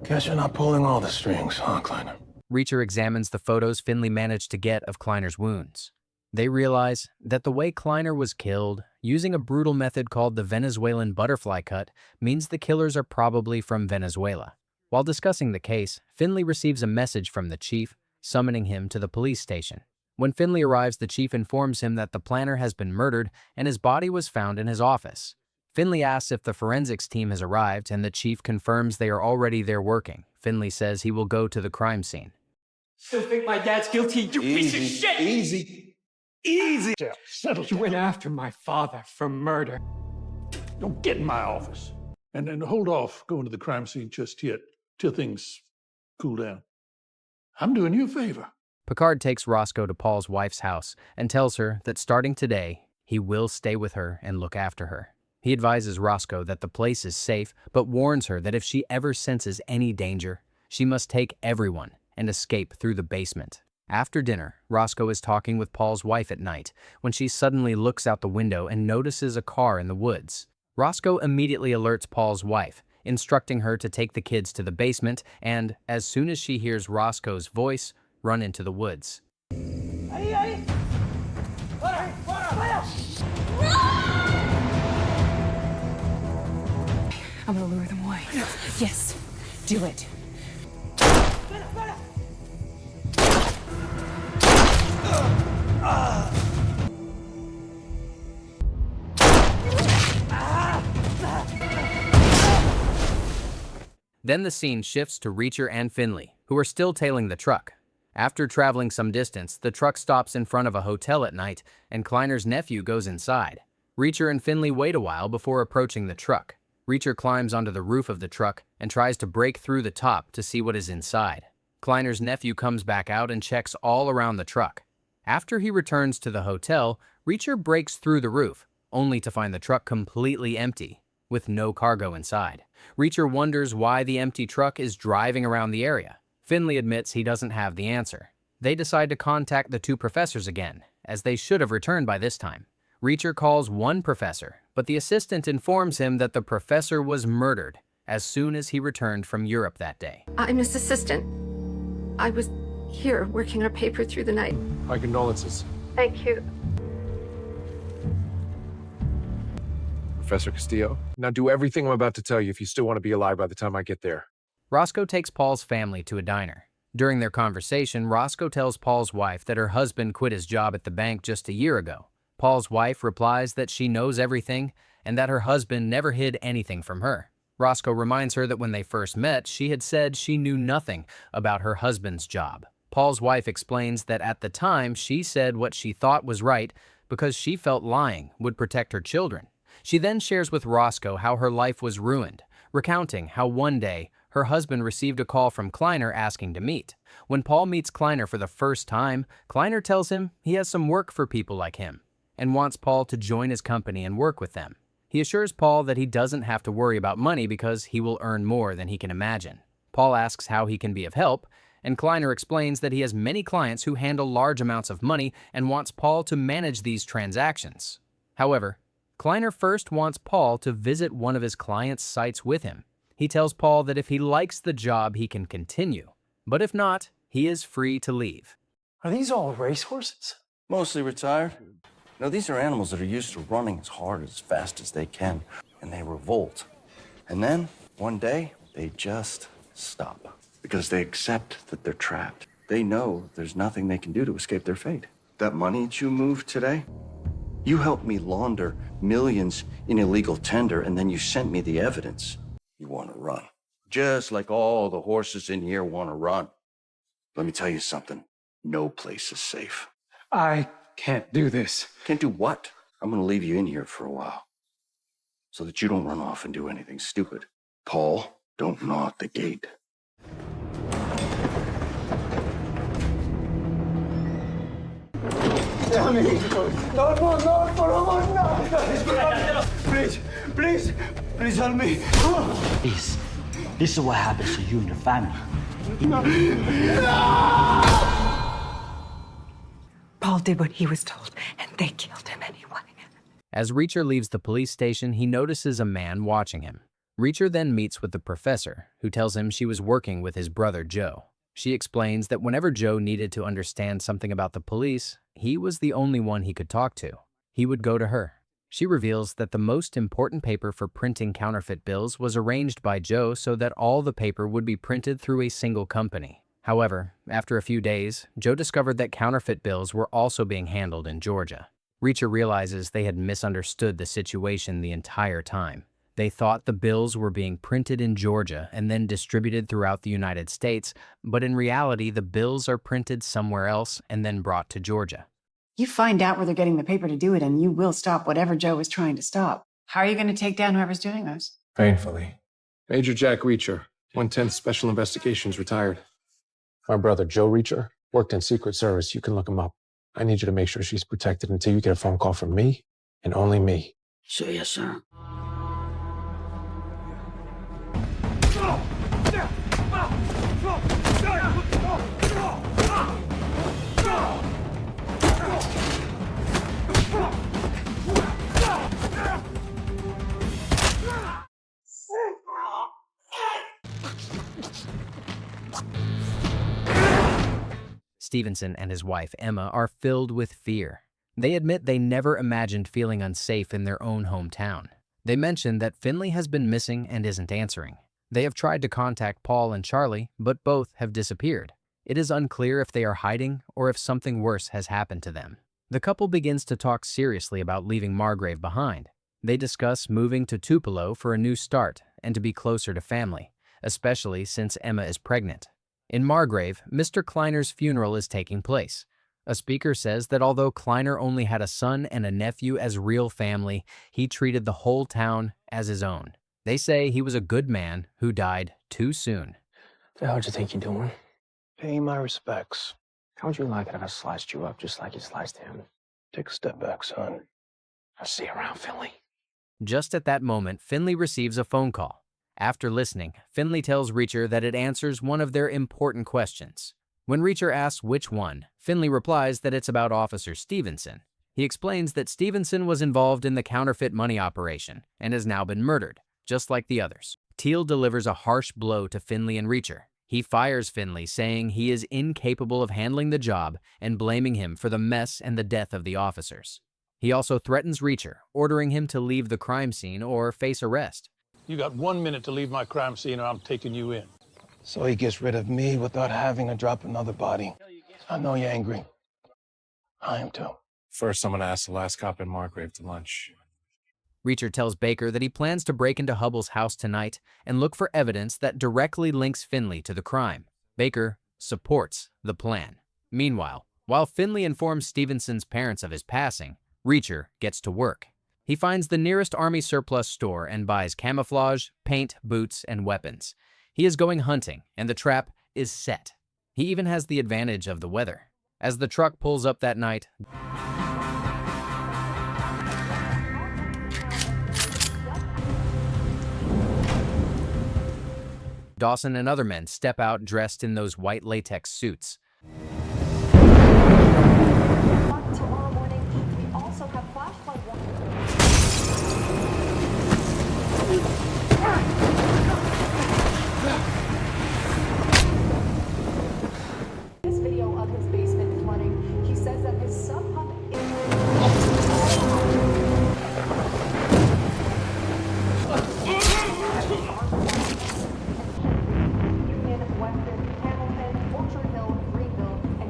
Speaker 8: Guess you're not pulling all the strings, huh, Kleiner?
Speaker 4: Reacher examines the photos Finlay managed to get of Kleiner's wounds. They realize that the way Kleiner was killed, using a brutal method called the Venezuelan butterfly cut, means the killers are probably from Venezuela. While discussing the case, Finlay receives a message from the chief, summoning him to the police station. When Finlay arrives, the chief informs him that the planner has been murdered and his body was found in his office. Finlay asks if the forensics team has arrived, and the chief confirms they are already there working. Finlay says he will go to the crime scene.
Speaker 6: Still think my dad's guilty, you piece of shit!
Speaker 13: Easy. Settle
Speaker 6: You went after my father for murder.
Speaker 13: Don't get in my office. And hold off going to the crime scene just yet, till things cool down. I'm doing you a favor.
Speaker 4: Picard takes Roscoe to Paul's wife's house and tells her that starting today, he will stay with her and look after her. He advises Roscoe that the place is safe, but warns her that if she ever senses any danger, she must take everyone and escape through the basement. After dinner, Roscoe is talking with Paul's wife at night when she suddenly looks out the window and notices a car in the woods. Roscoe immediately alerts Paul's wife, instructing her to take the kids to the basement and, as soon as she hears Roscoe's voice, run into the woods.
Speaker 15: I'm gonna lure them away. Yes, do it.
Speaker 4: Then the scene shifts to Reacher and Finlay, who are still tailing the truck. After traveling some distance, the truck stops in front of a hotel at night, and Kleiner's nephew goes inside. Reacher and Finlay wait a while before approaching the truck. Reacher climbs onto the roof of the truck and tries to break through the top to see what is inside. Kleiner's nephew comes back out and checks all around the truck. After he returns to the hotel, Reacher breaks through the roof, only to find the truck completely empty, with no cargo inside. Reacher wonders why the empty truck is driving around the area. Finlay admits he doesn't have the answer. They decide to contact the two professors again, as they should have returned by this time. Reacher calls one professor, but the assistant informs him that the professor was murdered as soon as he returned from Europe that day.
Speaker 5: I'm his assistant. I was here working on a paper through the night.
Speaker 7: My condolences.
Speaker 5: Thank you.
Speaker 7: Professor Castillo, now do everything I'm about to tell you if you still want to be alive by the time I get there.
Speaker 4: Roscoe takes Paul's family to a diner. During their conversation, Roscoe tells Paul's wife that her husband quit his job at the bank just a year ago. Paul's wife replies that she knows everything and that her husband never hid anything from her. Roscoe reminds her that when they first met, she had said she knew nothing about her husband's job. Paul's wife explains that at the time she said what she thought was right because she felt lying would protect her children. She then shares with Roscoe how her life was ruined, recounting how one day her husband received a call from Kleiner asking to meet. When Paul meets Kleiner for the first time, Kleiner tells him he has some work for people like him and wants Paul to join his company and work with them. He assures Paul that he doesn't have to worry about money because he will earn more than he can imagine. Paul asks how he can be of help, and Kleiner explains that he has many clients who handle large amounts of money and wants Paul to manage these transactions. However, Kleiner first wants Paul to visit one of his clients' sites with him. He tells Paul that if he likes the job, he can continue, but if not, he is free to leave.
Speaker 10: Are these all racehorses?
Speaker 12: Mostly retired. No, these are animals that are used to running as hard, as fast as they can, and they revolt. And then, one day, they just stop because they accept that they're trapped. They know there's nothing they can do to escape their fate. That money that you moved today? You helped me launder millions in illegal tender, and then you sent me the evidence. You want to run. Just like all the horses in here want to run. Let me tell you something. No place is safe.
Speaker 2: I can't do this.
Speaker 12: Can't do what? I'm going to leave you in here for a while so that you don't run off and do anything stupid. Paul, don't gnaw at the gate.
Speaker 11: Please help me.
Speaker 16: Please, this is what happens to you and your family.
Speaker 1: Paul did what he was told, and they killed him anyway.
Speaker 4: As Reacher leaves the police station, he notices a man watching him. Reacher then meets with the professor, who tells him she was working with his brother Joe. She explains that whenever Joe needed to understand something about the police, he was the only one he could talk to. He would go to her. She reveals that the most important paper for printing counterfeit bills was arranged by Joe so that all the paper would be printed through a single company. However, after a few days, Joe discovered that counterfeit bills were also being handled in Georgia. Reacher realizes they had misunderstood the situation the entire time. They thought the bills were being printed in Georgia and then distributed throughout the United States, but in reality, the bills are printed somewhere else and then brought to Georgia.
Speaker 1: You find out where they're getting the paper to do it, and you will stop whatever Joe is trying to stop. How are you going to take down whoever's doing this?
Speaker 2: Painfully. Major Jack Reacher, 110th Special Investigations, retired. My brother, Joe Reacher, worked in Secret Service. You can look him up. I need you to make sure she's protected until you get a phone call from me, and only me.
Speaker 16: Sure, yes, sir.
Speaker 4: Stevenson and his wife, Emma, are filled with fear. They admit they never imagined feeling unsafe in their own hometown. They mention that Finlay has been missing and isn't answering. They have tried to contact Paul and Charlie, but both have disappeared. It is unclear if they are hiding or if something worse has happened to them. The couple begins to talk seriously about leaving Margrave behind. They discuss moving to Tupelo for a new start and to be closer to family, especially since Emma is pregnant. In Margrave, Mr. Kleiner's funeral is taking place. A speaker says that although Kleiner only had a son and a nephew as real family, he treated the whole town as his own. They say he was a good man who died too soon.
Speaker 21: The hell do you think you're doing?
Speaker 8: Paying my respects.
Speaker 21: How would you like it if I sliced you up just like you sliced him?
Speaker 8: Take a step back, son.
Speaker 21: I'll see you around, Finlay.
Speaker 4: Just at that moment, Finlay receives a phone call. After listening, Finlay tells Reacher that it answers one of their important questions. When Reacher asks which one, Finlay replies that it's about Officer Stevenson. He explains that Stevenson was involved in the counterfeit money operation and has now been murdered, just like the others. Teal delivers a harsh blow to Finlay and Reacher. He fires Finlay, saying he is incapable of handling the job and blaming him for the mess and the death of the officers. He also threatens Reacher, ordering him to leave the crime scene or face arrest.
Speaker 13: You got 1 minute to leave my crime scene or I'm taking you in.
Speaker 8: So he gets rid of me without having to drop another body. I know you're angry. I am too.
Speaker 2: First, I'm going to ask the last cop in Margrave to lunch.
Speaker 4: Reacher tells Baker that he plans to break into Hubbell's house tonight and look for evidence that directly links Finlay to the crime. Baker supports the plan. Meanwhile, while Finlay informs Stevenson's parents of his passing, Reacher gets to work. He finds the nearest army surplus store and buys camouflage, paint, boots, and weapons. He is going hunting, and the trap is set. He even has the advantage of the weather. As the truck pulls up that night, Dawson and other men step out dressed in those white latex suits.
Speaker 5: Tomorrow morning, we also have flashlight This video of his basement flooding, he says that his sub pump Webster, Hamilton, Orchard Hill, Greenville, and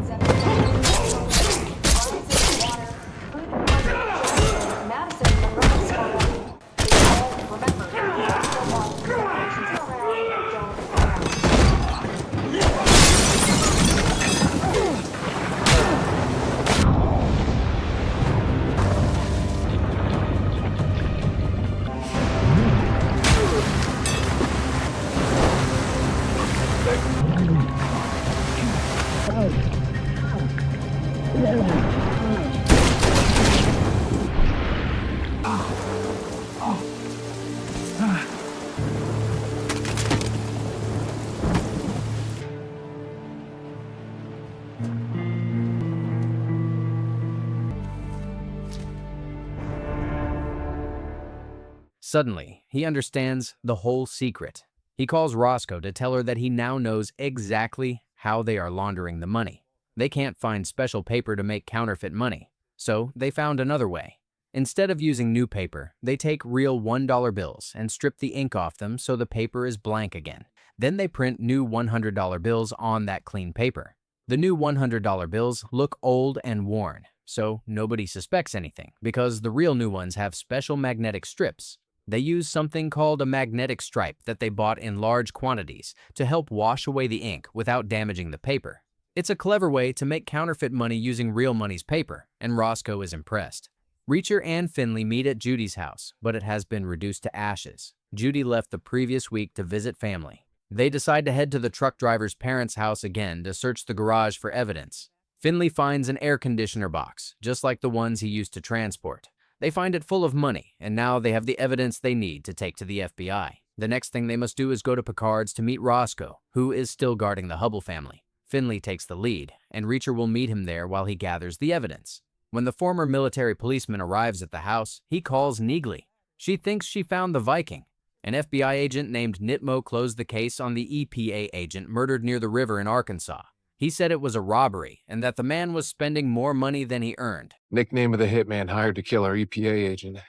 Speaker 4: Suddenly, he understands the whole secret. He calls Roscoe to tell her that he now knows exactly how they are laundering the money. They can't find special paper to make counterfeit money, so they found another way. Instead of using new paper, they take real $1 bills and strip the ink off them so the paper is blank again. Then they print new $100 bills on that clean paper. The new $100 bills look old and worn, so nobody suspects anything because the real new ones have special magnetic strips. They use something called a magnetic stripe that they bought in large quantities to help wash away the ink without damaging the paper. It's a clever way to make counterfeit money using real money's paper, and Roscoe is impressed. Reacher and Finlay meet at Judy's house, but it has been reduced to ashes. Judy left the previous week to visit family. They decide to head to the truck driver's parents' house again to search the garage for evidence. Finlay finds an air conditioner box, just like the ones he used to transport. They find it full of money, and now they have the evidence they need to take to the FBI. The next thing they must do is go to Picard's to meet Roscoe, who is still guarding the Hubble family. Finlay takes the lead, and Reacher will meet him there while he gathers the evidence. When the former military policeman arrives at the house, he calls Neagley. She thinks she found the Viking. An FBI agent named Nitmo closed the case on the EPA agent murdered near the river in Arkansas. He said it was a robbery and that the man was spending more money than he earned.
Speaker 2: Nickname of the hitman hired to kill our EPA agent.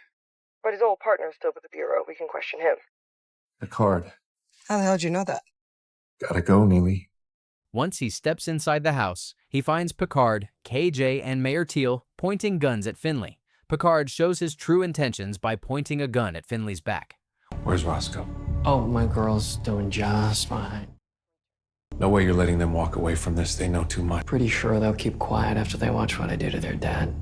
Speaker 19: But his old partner's still with the Bureau. We can question him.
Speaker 2: Picard.
Speaker 19: How the hell did you know that?
Speaker 2: Gotta go, Neely.
Speaker 4: Once he steps inside the house, he finds Picard, KJ, and Mayor Teal pointing guns at Finlay. Picard shows his true intentions by pointing a gun at Finlay's back.
Speaker 2: Where's Roscoe?
Speaker 9: Oh, my girl's doing just fine.
Speaker 2: No way you're letting them walk away from this. They know too much.
Speaker 9: Pretty sure they'll keep quiet after they watch what I do to their dad.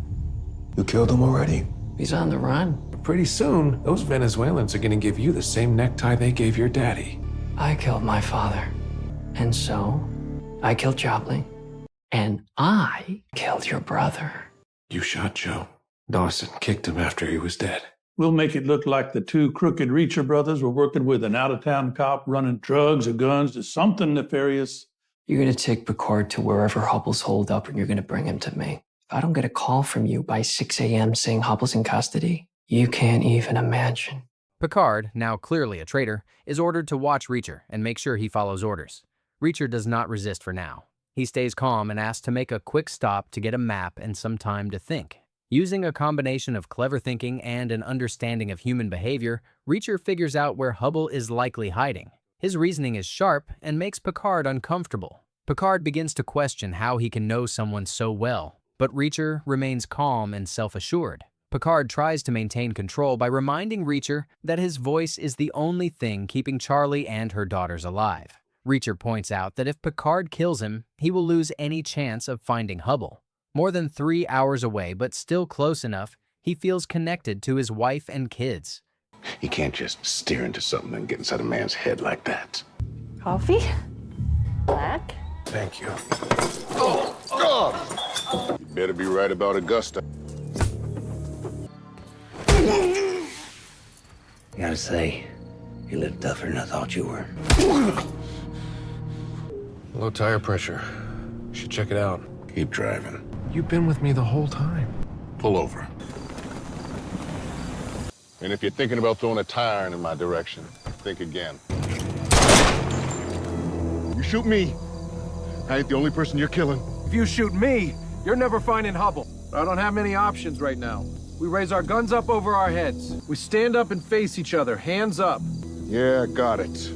Speaker 8: You killed him already?
Speaker 9: He's on the run.
Speaker 2: But pretty soon, those Venezuelans are gonna give you the same necktie they gave your daddy.
Speaker 9: I killed my father. And so, I killed Joplin. And I killed your brother.
Speaker 2: You shot Joe. Dawson kicked him after he was dead.
Speaker 13: We'll make it look like the two crooked Reacher brothers were working with an out-of-town cop running drugs or guns to something nefarious.
Speaker 9: You're gonna take Picard to wherever Hubble's holed up and you're gonna bring him to me. If I don't get a call from you by 6 a.m. saying Hubble's in custody, you can't even imagine.
Speaker 4: Picard, now clearly a traitor, is ordered to watch Reacher and make sure he follows orders. Reacher does not resist for now. He stays calm and asks to make a quick stop to get a map and some time to think. Using a combination of clever thinking and an understanding of human behavior, Reacher figures out where Hubble is likely hiding. His reasoning is sharp and makes Picard uncomfortable. Picard begins to question how he can know someone so well, but Reacher remains calm and self-assured. Picard tries to maintain control by reminding Reacher that his voice is the only thing keeping Charlie and her daughters alive. Reacher points out that if Picard kills him, he will lose any chance of finding Hubble. More than 3 hours away, but still close enough, he feels connected to his wife and kids.
Speaker 14: You can't just steer into something and get inside a man's head like that.
Speaker 5: Coffee? Black?
Speaker 2: Thank you.
Speaker 14: You better be right about Augusta.
Speaker 11: Gotta say, you live tougher than I thought you were.
Speaker 2: Low tire pressure. Should check it out.
Speaker 14: Keep driving.
Speaker 2: You've been with me the whole time.
Speaker 14: Pull over. And if you're thinking about throwing a tire in my direction, think again. You shoot me, I ain't the only person you're killing.
Speaker 22: If you shoot me, you're never finding Hubble. I don't have many options right now. We raise our guns up over our heads. We stand up and face each other, hands up.
Speaker 14: Yeah, got it.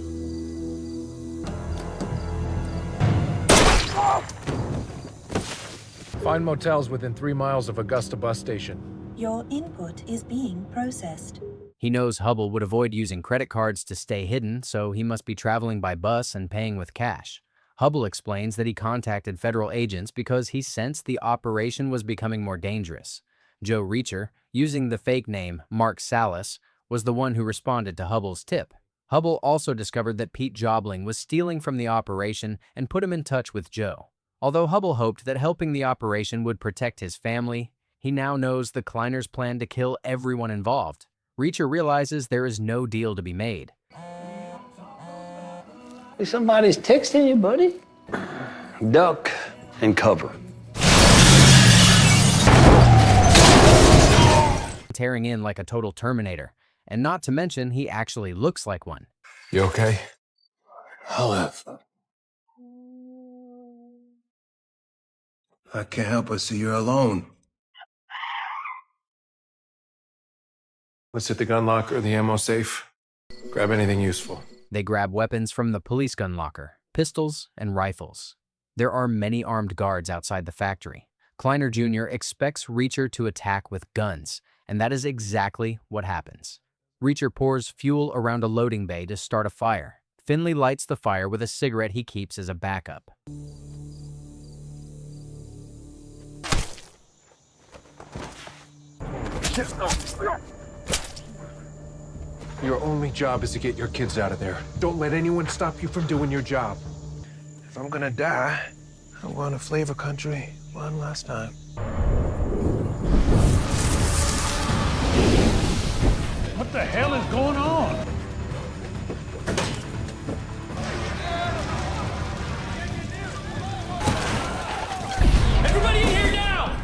Speaker 2: Find motels within 3 miles of Augusta bus station.
Speaker 23: Your input is being processed.
Speaker 4: He knows Hubble would avoid using credit cards to stay hidden, so he must be traveling by bus and paying with cash. Hubble explains that he contacted federal agents because he sensed the operation was becoming more dangerous. Joe Reacher, using the fake name Mark Salas, was the one who responded to Hubble's tip. Hubble also discovered that Pete Jobling was stealing from the operation and put him in touch with Joe. Although Hubble hoped that helping the operation would protect his family, he now knows the Kleiners plan to kill everyone involved. Reacher realizes there is no deal to be made.
Speaker 11: Hey, somebody's texting you, buddy. Duck and cover.
Speaker 4: Tearing in like a total Terminator, And not to mention, he actually looks like one.
Speaker 2: You okay?
Speaker 8: I'll live. I can't help but see you're alone.
Speaker 2: Let's hit the gun locker, the ammo safe. Grab anything useful.
Speaker 4: They grab weapons from the police gun locker, pistols and rifles. There are many armed guards outside the factory. Kleiner Jr. expects Reacher to attack with guns, and that is exactly what happens. Reacher pours fuel around a loading bay to start a fire. Finlay lights the fire with a cigarette he keeps as a backup.
Speaker 2: Your only job is to get your kids out of there. Don't let anyone stop you from doing your job.
Speaker 8: If I'm gonna die, I'm going to flavor country one last time.
Speaker 13: What the hell is going on?
Speaker 6: Everybody in here now!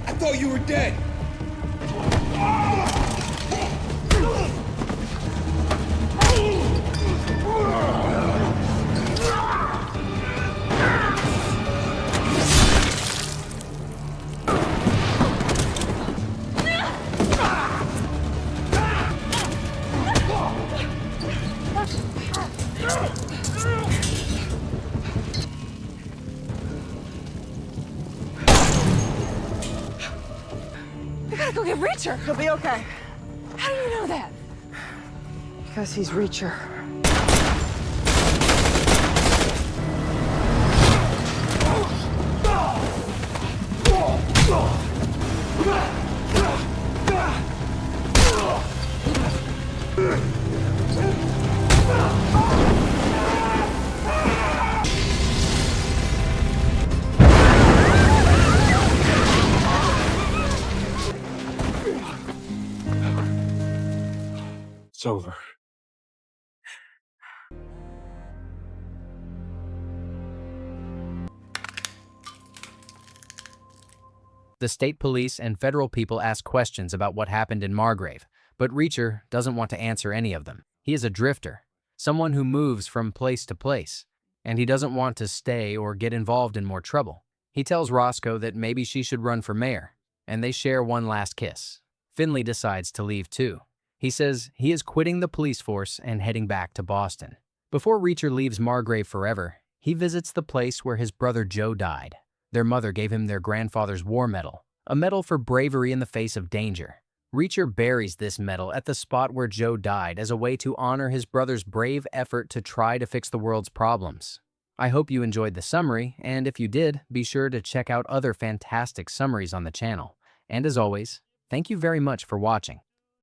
Speaker 8: I thought you were dead.
Speaker 5: We gotta go get Reacher.
Speaker 19: He'll be okay.
Speaker 5: How do you know that?
Speaker 19: Because he's Reacher.
Speaker 2: It's over.
Speaker 4: The state police and federal people ask questions about what happened in Margrave, but Reacher doesn't want to answer any of them. He is a drifter, someone who moves from place to place, and he doesn't want to stay or get involved in more trouble. He tells Roscoe that maybe she should run for mayor, and they share one last kiss. Finlay decides to leave too. He says he is quitting the police force and heading back to Boston. Before Reacher leaves Margrave forever, he visits the place where his brother Joe died. Their mother gave him their grandfather's war medal, a medal for bravery in the face of danger. Reacher buries this medal at the spot where Joe died as a way to honor his brother's brave effort to try to fix the world's problems. I hope you enjoyed the summary, and if you did, be sure to check out other fantastic summaries on the channel. And as always, thank you very much for watching.